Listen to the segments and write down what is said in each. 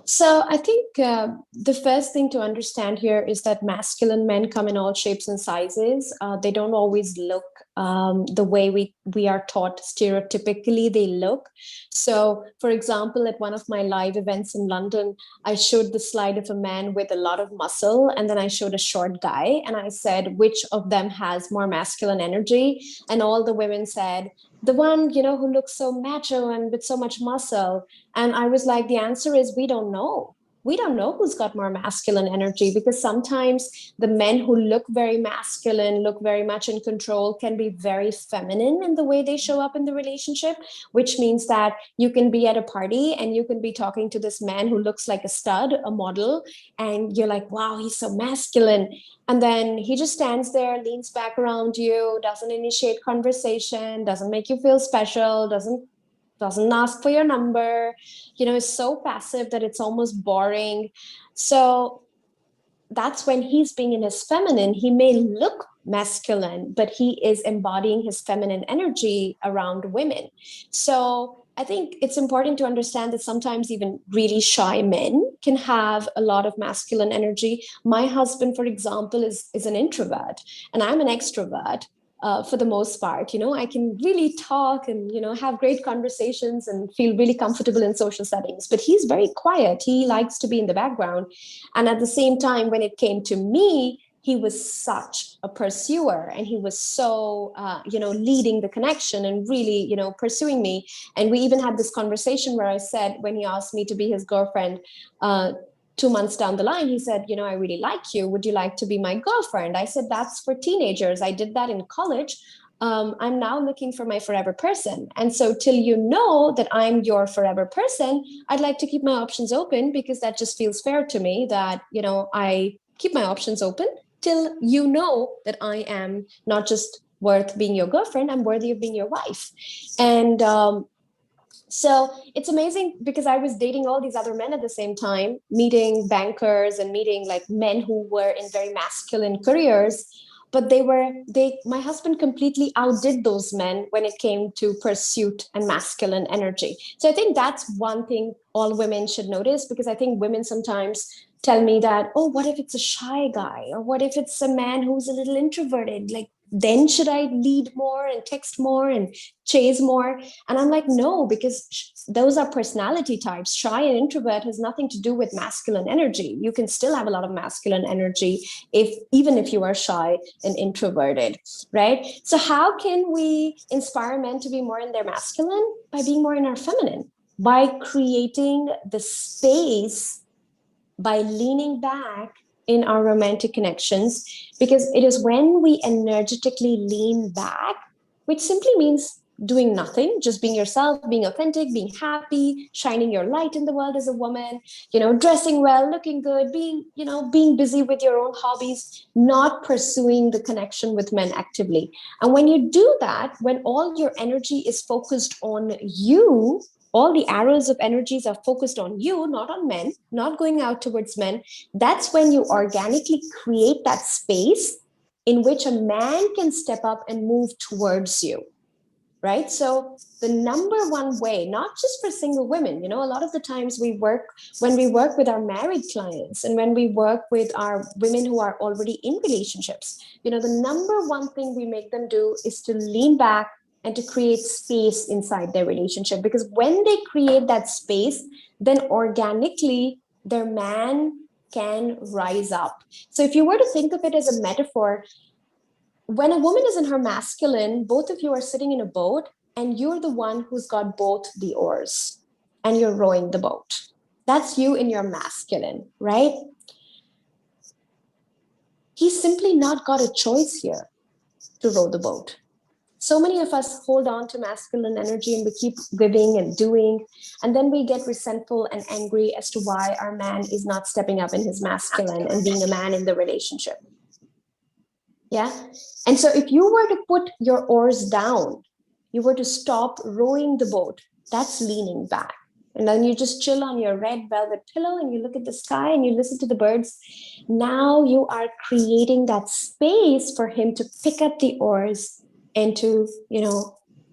So I think the first thing to understand here is that masculine men come in all shapes and sizes. They don't always look the way we are taught stereotypically they look. So, for example, at one of my live events in London, I showed the slide of a man with a lot of muscle, and then I showed a short guy, and I said, which of them has more masculine energy? And all the women said, the one, who looks so macho and with so much muscle. And I was like, the answer is we don't know. We don't know who's got more masculine energy because sometimes the men who look very masculine, look very much in control, can be very feminine in the way they show up in the relationship, which means that you can be at a party and you can be talking to this man who looks like a stud, a model, and you're like, wow, he's so masculine. And then he just stands there, leans back around you, doesn't initiate conversation, doesn't make you feel special, doesn't ask for your number, is so passive that it's almost boring. So that's when he's being in his feminine. He may look masculine, but he is embodying his feminine energy around women. So I think it's important to understand that sometimes even really shy men can have a lot of masculine energy. My husband, for example, is an introvert, and I'm an extrovert. For the most part, I can really talk and have great conversations and feel really comfortable in social settings, but he's very quiet. He likes to be in the background. And at the same time, when it came to me, he was such a pursuer, and he was so leading the connection and really pursuing me. And we even had this conversation where I said, when he asked me to be his girlfriend, 2 months down the line, he said, I really like you. Would you like to be my girlfriend? I said, that's for teenagers. I did that in college. I'm now looking for my forever person. And so till you know that I'm your forever person, I'd like to keep my options open, because that just feels fair to me that, I keep my options open till you know that I am not just worth being your girlfriend, I'm worthy of being your wife. And so it's amazing because I was dating all these other men at the same time, meeting bankers and meeting like men who were in very masculine careers. But my husband completely outdid those men when it came to pursuit and masculine energy. So I think that's one thing all women should notice, because I think women sometimes tell me that, oh, what if it's a shy guy? Or what if it's a man who's a little introverted? Like, then should I lead more and text more and chase more? And I'm like, no, because those are personality types. Shy and introvert has nothing to do with masculine energy. You can still have a lot of masculine energy even if you are shy and introverted, right? So how can we inspire men to be more in their masculine? By being more in our feminine, by creating the space, by leaning back in our romantic connections, because it is when we energetically lean back, which simply means doing nothing, just being yourself, being authentic, being happy, shining your light in the world as a woman, dressing well, looking good, being busy with your own hobbies, not pursuing the connection with men actively. And when you do that, when all your energy is focused on you, all the arrows of energies are focused on you, not on men, not going out towards men, that's when you organically create that space in which a man can step up and move towards you, right? So the number one way, not just for single women, a lot of the times when we work with our married clients and when we work with our women who are already in relationships, the number one thing we make them do is to lean back and to create space inside their relationship. Because when they create that space, then organically their man can rise up. So if you were to think of it as a metaphor, when a woman is in her masculine, both of you are sitting in a boat and you're the one who's got both the oars and you're rowing the boat. That's you in your masculine, right? He's simply not got a choice here to row the boat. So many of us hold on to masculine energy and we keep giving and doing, and then we get resentful and angry as to why our man is not stepping up in his masculine and being a man in the relationship. Yeah. And so if you were to put your oars down, you were to stop rowing the boat, that's leaning back. And then you just chill on your red velvet pillow and you look at the sky and you listen to the birds. Now you are creating that space for him to pick up the oars and to,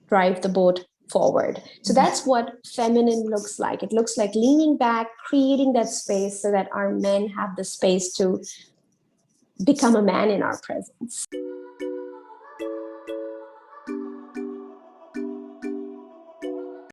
drive the boat forward. So that's what feminine looks like. It looks like leaning back, creating that space so that our men have the space to become a man in our presence.